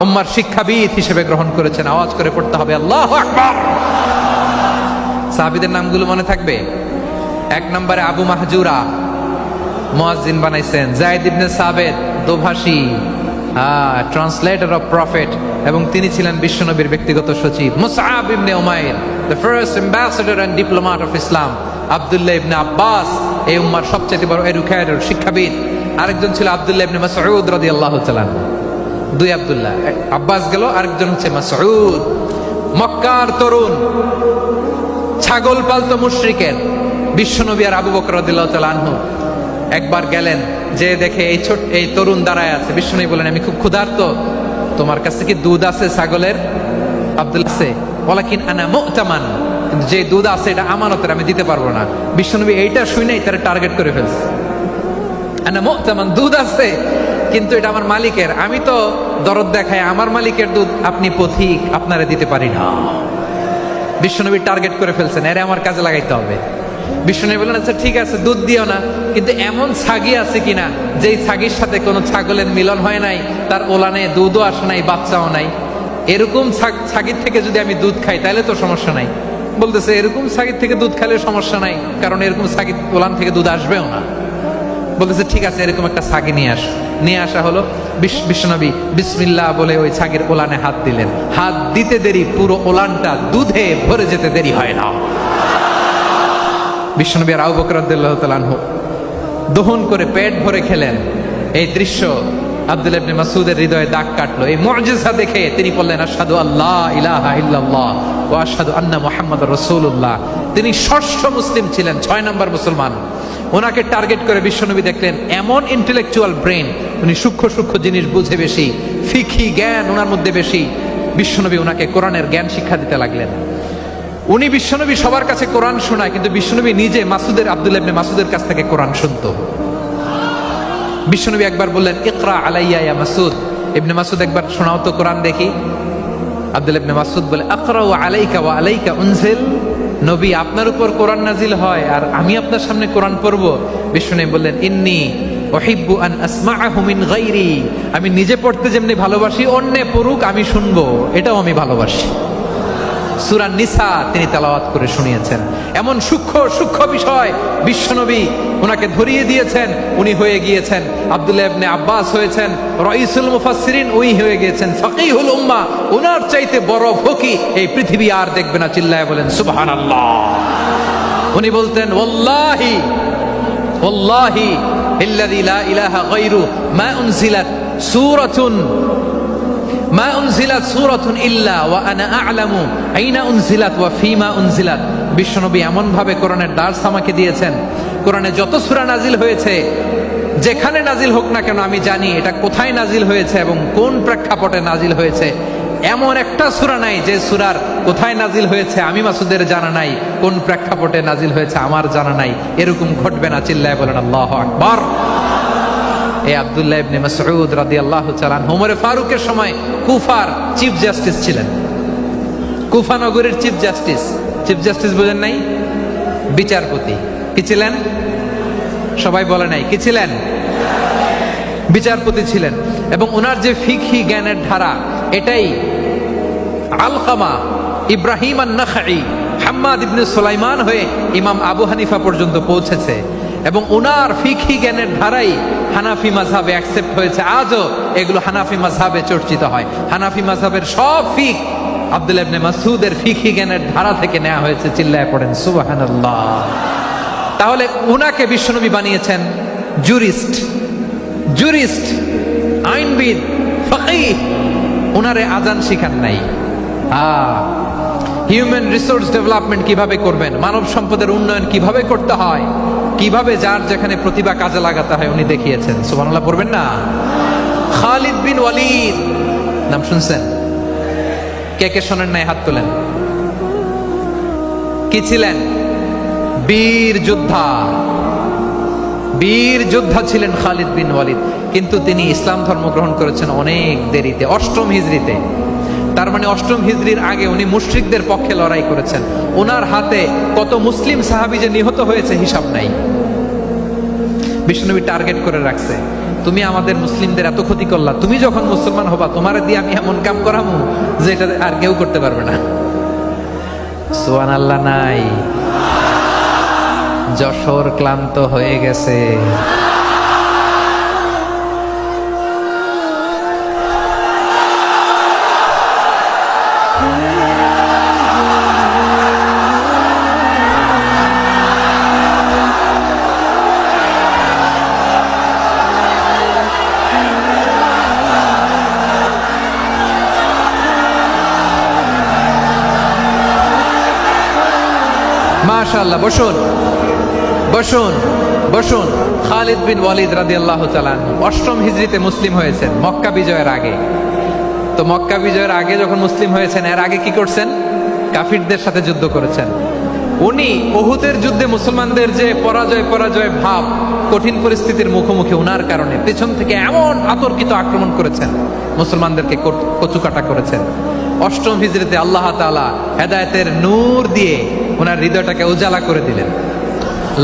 উম্মার শিক্ষাবিদ হিসেবে গ্রহণ করেছেন। আওয়াজ করে পড়তে হবে আল্লাহু আকবার। সাহাবীদের নামগুলো মনে থাকবে। 1 নম্বরে আবু মাহজুরা, মুয়াজ্জিন বানাইছেন। যায়েদ ইবনে সাবিত, দোভাষী, ট্রান্সলেটর অফ প্রফেট, এবং তিনি ছিলেন বিশ্বনবীর ব্যক্তিগত সচিব। Musab Ibne Umair, the first ambassador and diplomat of Islam. Abdullah Ibne Abbas, এই উম্মার সবচেয়ে বড় এডুকেটর, শিক্ষাবিদ। আরেকজন ছিল আব্দুল্লাহ ইবনে মাসউদ রাদিয়াল্লাহু তাআলা। 2 আব্দুল্লাহ, আব্বাস গেল, আরেকজন হচ্ছে মাসউদ। মক্কার তরুণ, ছাগল পালতো মুশরিকের বিশ্বনবী আর আবু বকর রাদিয়াল্লাহু তাআলা আনহু একবার গেলেন, যে দেখে এই তরুণ দাঁড়ায় আছে। বিশ্বনবী বলেন, আমি খুব ক্ষুধার্ত, তোমার কাছে কি দুধ আছে ছাগলের? আব্দুল্লাহ আছে, ওয়ালাকিন আনা মু'তামান, কিন্তু যে দুধ আছে এটা আমানতের, আমি দিতে পারবো না। বিশ্বনবী এইটা শুনেই তার টার্গেট করে ফেলছে। আনা মু'তামান, দুধ আছে কিন্তু এটা আমার মালিকের, আমি তো দরদ দেখাই, আমার মালিকের দুধ, আপনি পথিক, আপনারে দিতে পারি না। বিশ্বনবী টার্গেট করে ফেলছেন, এরে আমার কাজে লাগাইতে হবে। বিশ্বনবী বলেন, আচ্ছা ঠিক আছে, দুধ দিও না, কিন্তু এমন ছাগি আছে কিনা যেই ছাগির সাথে কোনো ছাগলের মিলন হয় নাই, তার ওলানে দুধও আসে নাই, বাচ্চাও নাই, এরকম ছাগির থেকে যদি আমি দুধ খাই তাহলে তো সমস্যা নাই। বলতেছে, এরকম ছাগির থেকে দুধ খাইলে সমস্যা নাই, কারণ এরকম ছাগির ওলান থেকে দুধ আসবেও না। বলতেছে, ঠিক আছে, এরকম একটা ছাগি নিয়ে আসা হলো। বিশ্বনবী বিসমিল্লাহ বলে ওই ছাগির ওলানে হাত দিলেন। হাত দিতে দেরি, পুরো ওলানটা দুধে ভরে যেতে দেরি হয় না। বিশ্বনবী আর আবু বকর রাদিয়াল্লাহু তাআলা আনহু দহন করে পেট ভরে খেলেন। এই দৃশ্য আব্দুল্লাহ ইবনে মাসউদের হৃদয়ে দাগ কাটলো। এই মুজিজা দেখে তিনি বললেন, আশহাদু আল্লা ইলাহা ইল্লাল্লাহ ওয়া আশহাদু আন্না মুহাম্মাদুর রাসূলুল্লাহ। তিনি ষষ্ঠ মুসলিম ছিলেন, 6 নম্বর মুসলমান। ওনাকে টার্গেট করে বিশ্বনবী দেখলেন এমন ইন্টেলেকচুয়াল ব্রেন, উনি সূক্ষ্ম সূক্ষ্ম জিনিস বুঝে বেশি, ফিকহি জ্ঞান ওনার মধ্যে বেশি। বিশ্বনবী ওনাকে কোরআনের জ্ঞান শিক্ষা দিতে লাগলেন। উনি বিশ্বনবী সবার কাছে কোরআন শোনায়, কিন্তু বিশ্বনবী নিজে আব্দুল্লাহ ইবনে মাসউদের কাছ থেকে কোরআন শুনতো। বিশ্বনবী একবার বললেন, ইকরা আলাইয়া ইয়া মাসউদ। ইবনে মাসউদ, একবার শোনাও তো কোরআন দেখি। আব্দুল্লাহ ইবনে মাসউদ বলে, আকরাউ আলাইকা ওয়া আলাইকা উনজিল। নবী, আপনার উপর কোরআন নাজিল হয় আর আমি আপনার সামনে কোরআন পড়ব। বিশ্বনবী বললেন, ইন্নী উহিব্বু আন আসমাআহু মিন গায়রি। আমি নিজে পড়তে যেমনি ভালোবাসি, অন্য পড়ুক আমি শুনবো, এটাও আমি ভালোবাসি। সূরা নিসা তিনি তেলাওয়াত করে শুনিয়েছেন। এমন সূক্ষ্ম সূক্ষ্ম বিষয় বিশ্বনবী ওনাকে ধরিয়ে দিয়েছেন। উনি হয়ে গিয়েছেন, আব্দুল্লাহ ইবনে আব্বাস হয়েছেন রাইসুল মুফাসসিরিন, উনি হয়ে গিয়েছেন ফাকিহুল উম্মাহ। ওনার চাইতে বড় ফকি এই পৃথিবী আর দেখবে না। চিল্লায় বলেন সুবহানাল্লাহ। উনি বলতেন, ওয়াল্লাহি ওয়াল্লাহি ইল্লাযী লা ইলাহা গায়রু মা উনজিলাত সূরাতুন মা উনজিলাত সূরাতুন ইল্লা ওয়া আনা আ'লামু আইনা উনজিলাত ওয়া ফিমা উনজিলাত। বিশ্বনবী এমন ভাবে কোরআনের দার্স আমাকে দিয়েছেন, কোরআনে যত সূরা নাজিল হয়েছে, যেখানে নাজিল হোক না কেন আমি জানি এটা কোথায় নাজিল হয়েছে এবং কোন প্রেক্ষাপটে নাজিল হয়েছে। এমন একটা সূরা নাই যে সূরার কোথায় নাজিল হয়েছে আমি মাসুদের জানা নাই, কোন প্রেক্ষাপটে নাজিল হয়েছে আমার জানা নাই। এরকম ঘটবে না। চিল্লায় বলেন আল্লাহু আকবার। এই আব্দুল্লাহ ইবনে মাসউদ রাদিয়াল্লাহু তাআলা আনহু ওমর ফারুকের সময় কুফার চিফ জাস্টিস ছিলেন। কুফা নগরীর চিফ জাস্টিস। চিফ জাস্টিস বুঝেন নাই? বিচারপতি। কি ছিলেন? সবাই বলে নাই, কি ছিলেন? বিচারপতি ছিলেন। এবং ওনার যে ফিকহি জ্ঞানের ধারা, এটাই আলকামা, ইব্রাহিম আন-নাখাই, হাম্মাদ ইবনে সুলাইমান হয়ে ইমাম আবু হানিফা পর্যন্ত পৌঁছেছে। এবং ওনার ফিকহি জ্ঞানের ধারাই হানাফি মাযহাবে অ্যাকসেপ্ট হয়েছে। আজও এগুলো হানাফি মাযহাবে চর্চিত হয়। হানাফি মাযহাবের সব ফিক আব্দুল্লাহ ইবনে মাসউদের ফিকহি জ্ঞানের ধারা থেকে নেওয়া হয়েছে। চিল্লায় পড়েন সুবহানাল্লাহ। তাহলে উনাকে বিশ্বনবী বানিয়েছেন জুরিস্ট, আইনবিদ, ফাকিহ। উনারে আজান শিখান নাই। হিউম্যান রিসোর্স ডেভেলপমেন্ট কিভাবে করবেন, মানব সম্পদের উন্নয়ন কিভাবে করতে হয়, কিভাবে যার যেখানে প্রতিভা কাজে লাগাতে হয় উনি দেখিয়েছেন। সুবহানাল্লাহ পড়বেন না? খালিদ বিন ওয়ালিদ নাম শুনছেন? কে কে শোনেন নাই? হাত তোলেন। কি ছিলেন? বীর যোদ্ধা ছিলেন খালিদ বিন ওয়ালিদ। কিন্তু তিনি ইসলাম ধর্ম গ্রহণ করেছেন অনেক দেরিতে, 8ম হিজরিতে। তার মানে 8ম হিজরির আগে উনি মুশরিকদের পক্ষে লড়াই করেছেন। ওনার হাতে কত মুসলিম সাহাবী যে নিহত হয়েছে হিসাব নাই। বিশ্বনবী টার্গেট করে রাখছে, তুমি আমাদের মুসলিমদের এত ক্ষতি করলা, তুমি যখন মুসলমান হবা তোমার দিয়ে আমি এমন কাম করামু যে এটা আর কেউ করতে পারবে না। সুবহানাল্লাহ নাই? যশোর ক্লান্ত হয়ে গেছে। মাশাআল্লাহ, বসুন বসুন বসুন। খালিদ বিন ওয়ালিদ রাদিয়াল্লাহু তাআলা অষ্টম হিজরিতে মুসলিম হয়েছেন, মক্কা বিজয়ের আগে। তো মক্কা বিজয়ের আগে যখন মুসলিম হয়েছেন, এর আগে কি করছেন? কাফিরদের সাথে যুদ্ধ করেছেন। উনি উহুদের যুদ্ধে মুসলমানদের যে পরাজয় ভাব, কঠিন পরিস্থিতির মুখোমুখি উনার কারণে পেছন থেকে এমন আতর্কিত আক্রমণ করেছেন, মুসলমানদেরকে কচুকাটা করেছেন। অষ্টম হিজরিতে আল্লাহ তাআলা হেদায়েতের নূর দিয়ে ওনার হৃদয়টাকে উজালা করে দিলেন।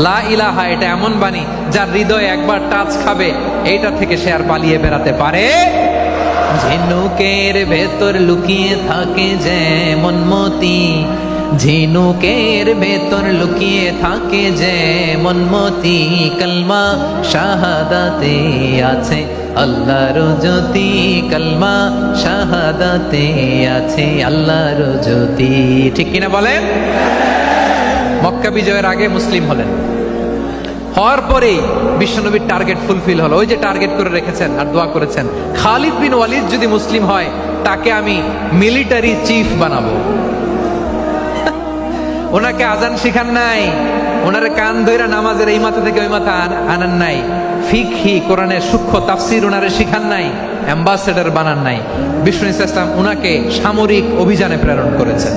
লা ইলাহা, এটা এমন বাণী যার হৃদয় একবার টাচ খাবে, এইটা থেকে সে আর পালিয়ে বেড়াতে পারে। ঝিনুকের ভেতর লুকিয়ে থাকে যেমন মতি, ঝিনুকের ভেতর লুকিয়ে থাকে যেমন মতি, কলমা শাহাদাতে আছে আল্লাহর জ্যোতি, কলমা শাহাদাতে আছে আল্লাহর জ্যোতি। ঠিক কিনা বলেন? মক্কা বিজয়ের আগে মুসলিম হলেন, হওয়ার পরেই বিশ্বনবীর টার্গেট ফুলফিল হলো। ওই যে টার্গেট করে রেখেছেন আর দোয়া করেছেন, খালিদ বিন ওয়ালিদ যদি মুসলিম হয় তাকে আমি মিলিটারি চিফ বানাবো। ওনাকে আজান শিখান নাই, ওনারে কান ধইরা নামাজের এই মাথা থেকে ওই মাথা আনান নাই, ফিকহি কোরআনের সূক্ষ্ম তাফসীর ওনারে শিখান নাই, অ্যাম্বাসেডর বানান নাই। বিষ্ণু ইসলাম ওনাকে সামরিক অভিযানে প্রেরণ করেছেন।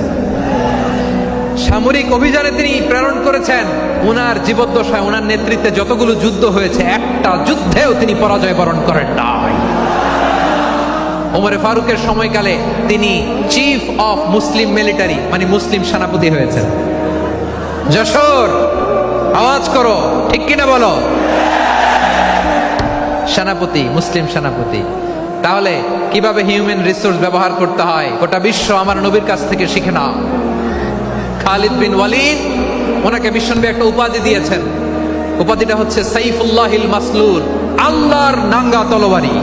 সামরিক অভিযানে তিনি প্রেরণ করেছেন। ওনার জীবদ্দশায় ওনার নেতৃত্বে যতগুলো যুদ্ধ হয়েছে, একটা যুদ্ধেও তিনি পরাজয় বরণ করেন নাই। ওমরে ফারুকের সময়কালে তিনি চিফ অফ মুসলিম মিলিটারি, মানে মুসলিম সেনাপতি হয়েছেন। যশোর আওয়াজ করো, ঠিক কিনা বলো? সেনাপতি, মুসলিম সেনাপতি। তাহলে কিভাবে হিউম্যান রিসোর্স ব্যবহার করতে হয় গোটা বিশ্ব আমার নবীর কাছ থেকে শিখে নাও। খালিদ বিন ওয়ালিদ, ওনাকে বিশ্বনবী একটা উপাধি দিয়েছেন। উপাধিটা হচ্ছে সাইফুল্লাহিল মাসলুল, আল্লাহর নাঙ্গা তরবারি,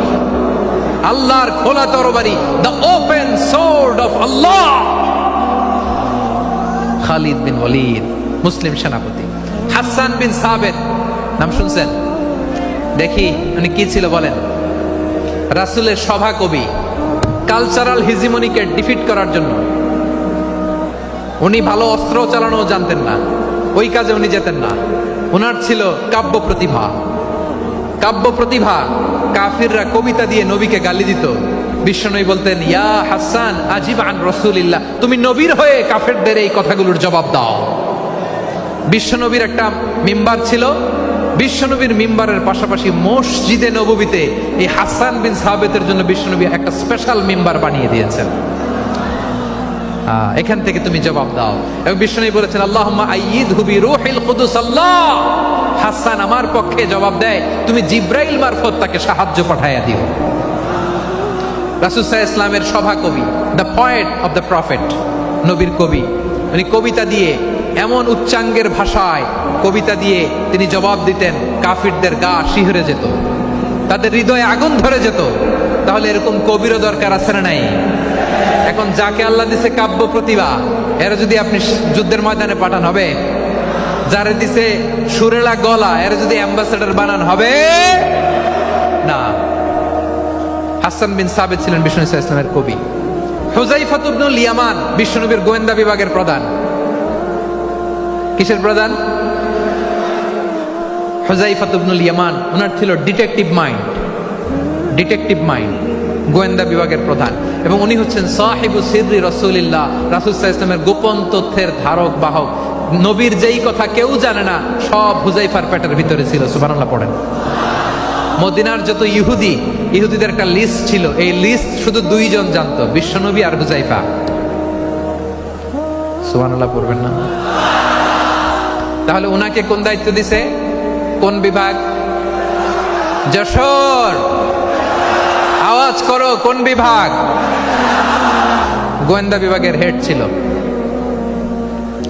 আল্লাহর খোলা তরবারি, দ্য ওপেন সোর্ড অফ আল্লাহ। খালিদ বিন ওয়ালিদ মুসলিম সেনাপতি। হাসান বিন সাবেত নাম শুনছেন? দেখি উনি কি ছিল বলেন? রাসূলের সভা কবি, কালচারাল হিজিমনিকে ডিফিট করার জন্য। উনি ভালো অস্ত্র চালানো জানতেন না, ওই কাজে উনি যেতেন না। ওনার ছিল কাব্য প্রতিভা। কাব্য প্রতিভা, কাফিররা কবিতা দিয়ে নবীকে গালি দিত। বিশ্বনবী বলতেন, ইয়া হাসান আজিব আন রাসূলিল্লাহ, তুমি নবীর হয়ে কাফেরদের এই কথাগুলোর জবাব দাও। বিশ্বনবীর একটা মিম্বার ছিল। বিশ্বনবীর মিম্বারের পাশাপাশি মসজিদে নববীতে এই হাসান বিন সাবেতের জন্য বিশ্বনবী একটা স্পেশাল মিম্বার বানিয়ে দিয়েছেন। এখান থেকে তুমি জবাব দাও। এবং বিশ্বনবী বলেছেন, আল্লাহুম্মা আইয়িদহু বিরূহিল কুদুস। আল্লাহ, হাসান আমার পক্ষে জবাব দেয়, তুমি জিব্রাইল মারফত তাকে সাহায্য পাঠাইয়া দিও। রাসূল সাল্লাল্লাহু আলাইহি ওয়াসাল্লামের সভা কবি, the poet of the prophet, নবীর কবি। উনি কবিতা দিয়ে, এমন উচ্চাঙ্গের ভাষায় কবিতা দিয়ে তিনি জবাব দিতেন, কাফিরদের গা শিহরে যেত, তাদের হৃদয়ে আগুন ধরে যেত। তাহলে এরকম কবিরও দরকার আছে না নাই? এখন যাকে আল্লাহ দিছে কাব্য প্রতিভা, এরা যদি আপনি যুদ্ধের ময়দানে পাঠান হবে? যারে দিছে সুরেলা গলা, এরা যদি অ্যাম্বাসেডর বানান হবে না। হাসান বিন সাবিত ছিলেন বিষ্ণু ইসলামের কবি। হুযায়ফা ইবনুল ইয়ামান বিশ্বনবীর গোয়েন্দা বিভাগের প্রধান। কিসের প্রধান? হুযায়ফা ইবনুল ইয়ামান। ওনার ছিল ডিটেকটিভ মাইন্ড, ডিটেকটিভ মাইন্ড, গোয়েন্দা বিভাগের প্রধান। এবং উনি হচ্ছেন সাহিবু সিররি রাসূলিল্লাহ, রাসূল সাল্লাল্লাহু আলাইহি ওয়াসাল্লামের গোপন তথ্যের ধারক বাহক। নবীর যেই কথা কেউ জানে না, সব হুযায়ফার পেটের ভিতরে ছিল। সুবহানাল্লাহ পড়েন। মদিনার যত ইহুদিদের একটা লিস্ট ছিল, এই লিস্ট শুধু দুইজন জানতো, বিশ্বনবী আর হুযায়ফা। সুবহানাল্লাহ পড়বেন না? তাহলে ওনাকে কোন দায়িত্ব দিছে? কোন বিভাগ? যশোর। আওয়াজ করো, কোন বিভাগ? গোয়েন্দা বিভাগের হেড ছিল।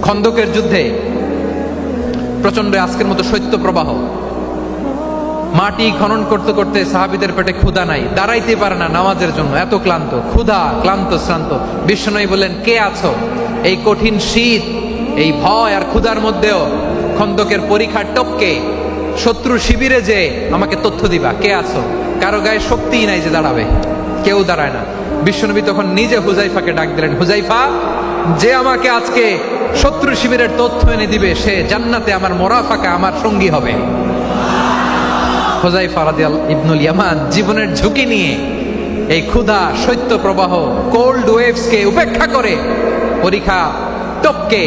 খন্দকের যুদ্ধে প্রচন্ড আজকের মতো শৈত্য প্রবাহ, মাটি খনন করতে করতে সাহাবীদের পেটে ক্ষুধা নাই, দাঁড়াইতে পারে না নামাজের জন্য, এত ক্লান্ত, ক্ষুধা, ক্লান্ত, শ্রান্ত। বিশ্বনবী বললেন, কে আছো? এই কঠিন শীত, এই ভয় আর ক্ষুধার মধ্যেও খন্দকের পরীক্ষার টপকে শত্রু শিবিরে যে আমাকে তথ্য দিবা, কে আছো? কারো গায়ে শক্তিই নাই যে দাঁড়াবে, কেউ দাঁড়ায় না। বিশ্বনবী তখন নিজে হুজাইফাকে ডাক দিলেন, হুজাইফা, যে আমাকে আজকে শত্রু শিবিরের তথ্য এনে দিবে সে জান্নাতে আমার মোরাফাকা, আমার সঙ্গী হবে। হুজাইফা রাদিয়াল্লাহু ইবনুল ইয়ামান জীবনের ঝুঁকি নিয়ে এই ক্ষুধা, শৈত্য প্রবাহ, কোল্ড ওয়েভসকে উপেক্ষা করে পরীক্ষা টপকে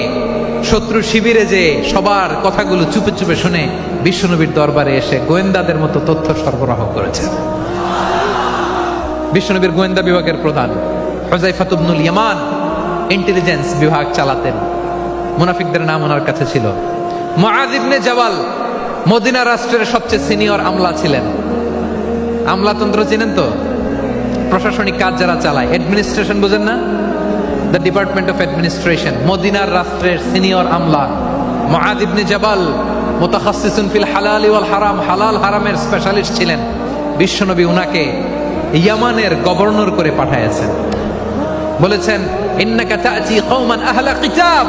শত্রু শিবিরে যে সবার কথাগুলো চুপে চুপে শুনে বিশ্বনবীর দরবারে এসে গোয়েন্দাদের মতো তথ্য সরবরাহ করেছেন। বিশ্বনবীর গোয়েন্দা বিভাগের প্রধান হুজাইফা ইবনুল ইয়ামান ইন্টেলিজেন্স বিভাগ চালাতেন। মুনাফিকদের নাম ওনার কাছে ছিল। মুআয ইবনে জাবাল মদিনা রাষ্ট্রের সবচেয়ে সিনিয়র আমলা ছিলেন। আমলাতন্ত্র চিনেন তো? প্রশাসনিক কাজ যারা চালায়, অ্যাডমিনিস্ট্রেশন বুঝেন না? The department of administration. মদিনার রাষ্ট্রের সিনিয়র আমলা মুআয ইবনে জাবাল মুতাখাসসিসুন ফিল হালাল ওয়াল হারাম, হালাল হারামের স্পেশালিস্ট ছিলেন। বিশ্বনবী উনাকে ইয়ামানের গভর্নর করে পাঠাইছেন। বলেছেন, ইন্নাকা তা'তি কওমান আহলা কিতাব,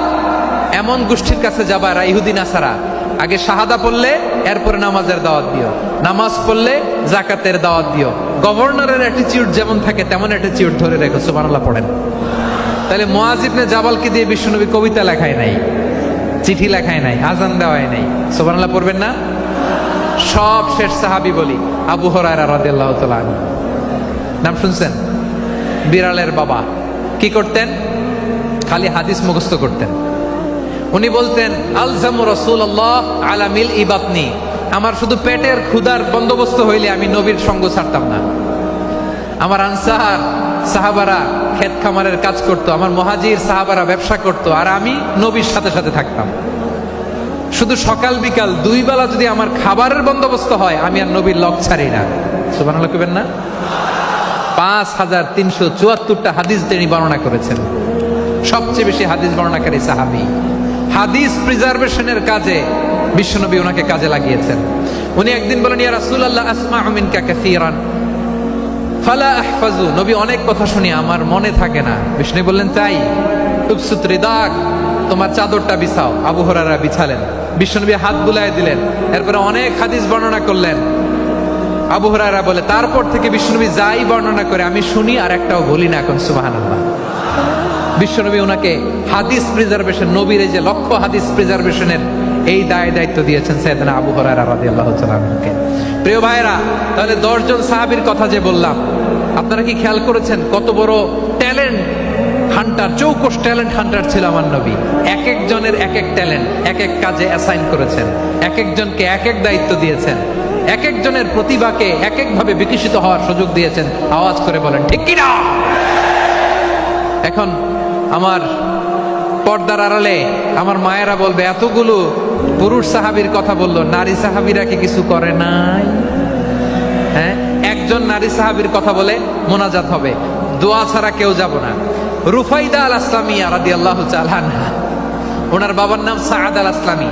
এমন গোষ্ঠীর কাছে যাবা এরা ইহুদি নাসারা, আগে শাহাদা পড়লে এরপরে নামাজের দাওয়াত দিও, নামাজ পড়লে যাকাতের দাওয়াত দিও। গভর্নরের অ্যাটিটিউড যেমন থাকে তেমন অ্যাটিটিউড ধরে রেখো। সুবহানাল্লাহ পড়েন। তাহলে মুআয ইবনে জাবালকে দিয়ে বিশ্বনবী কবিতা লেখায় নাই, চিঠি লেখায় নাই, আজান দেওয়ায় নাই। সুবহানাল্লাহ পড়বেন না? সব শেষ সাহাবী বলি আবু হুরায়রা রাদিয়াল্লাহু তাআলা আনহু, নাম শুনছেন? বিড়ালের বাবা। কি করতেন? খালি হাদিস মুখস্থ করতেন। উনি বলতেন, আলজামু রাসূলুল্লাহ আলা মিল ইবাতনি, আমার শুধু পেটের ক্ষুধার বন্দোবস্ত হইলে আমি নবীর সঙ্গ ছাড়তাম না। আমার আনসার সাহাবারা ক্ষেত খামারের কাজ করতো, আমার মুহাজির সাহাবারা ব্যবসা করতো, আর আমি নবীর সাথে সাথে থাকতাম। শুধু সকাল বিকাল দুই বেলা যদি আমার খাবারের বন্দোবস্ত হয় আমি আর নবীর লক ছাড়ি না। সুবহানাল্লাহ কইবেন না? 5374টা হাদিস তিনি বর্ণনা করেছেন। সবচেয়ে বেশি হাদিস বর্ণনাকারী সাহাবী। হাদিস প্রিজার্ভেশনের কাজে বিশ্বনবী ওনাকে কাজে লাগিয়েছেন। উনি একদিন বলেন, ইয়া রাসূলুল্লাহ আসমাউ মিনকা কাসীরান ফালা আহফাজু, নবী অনেক কথা শুনি আমার মনে থাকে না। বিষ্ণু বললেন, তাই? তুবসুত রিদাক, তোমার চাদরটা বিছাও। আবু হুরায়রা বিছালেন, বিশ্বনবী হাত বুলায় দিলেন, এরপরে অনেক হাদিস বর্ণনা করলেন। আবু হুরায়রা বলে, তারপর থেকে বিশ্বনবী যাই বর্ণনা করে আমি শুনি আর একটাও বলি না এখন। সুবহানাল্লাহ। বিশ্বনবী ওনাকে হাদিস প্রিজার্ভেশন, নবীর এই যে লক্ষ্য হাদিস প্রিজার্ভেশনের এই দায়িত্ব দিয়েছেন সাইয়েদনা আবু হুরায়রা রাদিয়াল্লাহু তাআলা আনহুকে। প্রিয় ভাইরা, তাহলে 10 জন সাহাবীর কথা যে বললাম, আপনারা কি খেয়াল করেছেন কত বড় ট্যালেন্ট হান্টার, চৌকস ট্যালেন্ট হান্টার ছিল আমার নবী। এক একজনের এক এক ট্যালেন্ট, এক এক কাজে অ্যাসাইন করেছেন, এক একজনকে এক এক দায়িত্ব দিয়েছেন, এক একজনের প্রতিভাকে এক একভাবে বিকশিত হওয়ার সুযোগ দিয়েছেন। আওয়াজ করে বলেন ঠিক কি না? এখন আমার পর্দার আড়ালে আমার মায়েরা বলবে, এতগুলো পুরুষ সাহাবীর কথা বললো, নারী সাহাবীরা কি কিছু করে নাই? হ্যাঁ, একজন নারী সাহাবীর কথা বলে মোনাজাত হবে, দোয়া ছাড়া কেউ যাব না। রুফাইদা আল আসলামিয়া রাদিয়াল্লাহু তাআলা আনহা, ওনার বাবার নাম সাআদ আল আসলামি।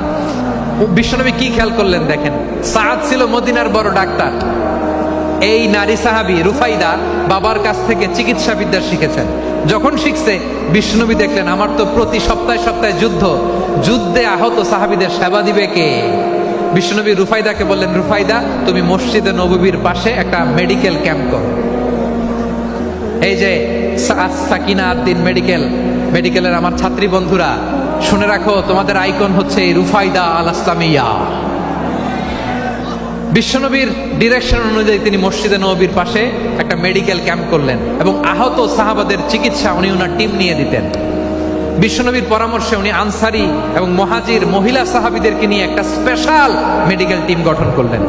বিশ্বনবী কি খেয়াল করলেন দেখেন, সাআদ ছিল মদিনার বড় ডাক্তার। এই নারী সাহাবী রুফাইদা বাবার কাছ থেকে চিকিৎসা বিদ্যা শিখেছেন। যখন শিখছে বিশ্বনবী দেখলেন, আমার তো প্রতি সপ্তাহে সপ্তাহে যুদ্ধে আহত সাহাবীদের সেবা দিবে কে? বিশ্বনবী রুফাইদাকে বললেন, রুফাইদা তুমি মসজিদে নববীর পাশে একটা মেডিকেল ক্যাম্প করো। এই যে সাকিনা আদ্দিন মেডিকেলের আমার ছাত্রী বন্ধুরা শুনে রাখো, তোমাদের আইকন হচ্ছে এই রুফাইদা আল আসলামিয়া। বিশ্বনবীর ডিরেকশন অনুযায়ী তিনি মসজিদে নববীর পাশে একটা মেডিকেল ক্যাম্প করলেন এবং আহত সাহাবাদের চিকিৎসা উনি ওনার টিম নিয়ে দিতেন। বিশ্বনবীর পরামর্শে উনি আনসারি এবং মুহাজির মহিলা সাহাবীদেরকে নিয়ে একটা স্পেশাল মেডিকেল টিম গঠন করলেন।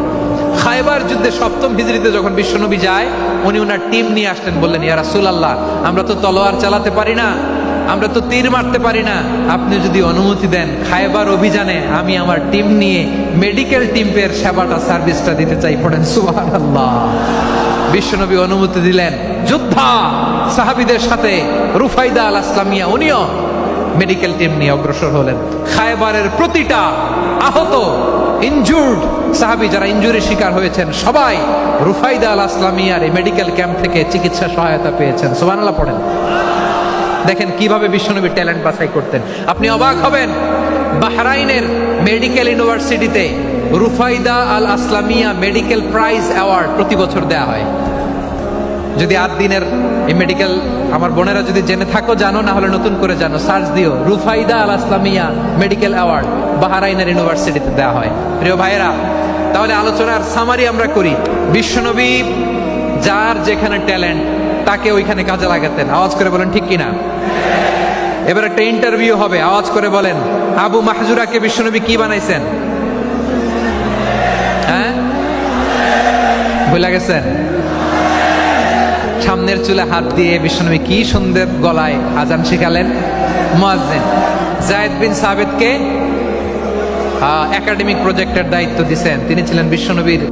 খায়বার যুদ্ধে 7ম হিজরিতে যখন বিশ্বনবী যায়, উনি ওনার টিম নিয়ে আসলেন, বললেন, ইয়া রাসূলুল্লাহ আমরা তো তলোয়ার চালাতে পারি না, আমরা তো তীর মারতে পারি না, আপনি যদি অনুমতি দেন খায়বার অভিযানে আমি আমার টিম নিয়ে মেডিকেল টিমের সেবাটা সার্ভিসটা দিতে চাই। পড়েন সুবহানাল্লাহ। বিশ্বনবী অনুমতি দিলেন, যোদ্ধা সাহাবীদের সাথে রুফাইদা আল আসলামিয়া উনিও মেডিকেল টিম নিয়ে অগ্রসর হলেন। খায়বারের প্রতিটা আহত ইনজুর্ড সাহাবী যারা ইনজুরির শিকার হয়েছেন সবাই রুফাইদা আল আসলামিয়ার এই মেডিকেল ক্যাম্প থেকে চিকিৎসা সহায়তা পেয়েছেন। সুবহানাল্লাহ পড়েন। দেখেন কিভাবে বিশ্বনবী ট্যালেন্ট বাছাই করতেন। আপনি অবাক হবেন, বাহরাইনের মেডিকেল ইউনিভার্সিটিতে রুফাইদা আল আসলামিয়া মেডিকেল প্রাইজ অ্যাওয়ার্ড প্রতি বছর দেয়া হয়। যদি 8 দিনের এই মেডিকেল, আমার বোনেরা যদি জেনে থাকো জানো, না হলে নতুন করে জানো, সার্চ দিও রুফাইদা আল আসলামিয়া মেডিকেল অ্যাওয়ার্ড বাহরাইনের ইউনিভার্সিটিতে দেওয়া হয়। প্রিয় ভাইয়েরা, তাহলে আলোচনার সামারি আমরা করি। বিশ্বনবী যার যেখানে ট্যালেন্ট তাকে ওইখানে কাজে লাগাতেন। আওয়াজ করে বলেন ঠিক কিনা? এবার একটা ইন্টারভিউ হবে, আওয়াজ করে বলেন আবু মাহজুরাকে বিশ্বনবী কি বানাইছেন? হ্যাঁ, ভুলে গেছেন? সামনের চুলে হাত দিয়ে বিশ্বনবী কি সুন্দর গলায় আজান শিখালেন। মুয়াজ্জিন। যায়েদ বিন সাবিতকে একাডেমিক প্রজেক্টের দায়িত্ব দিয়েছেন, তিনি ছিলেন বিশ্বনবীর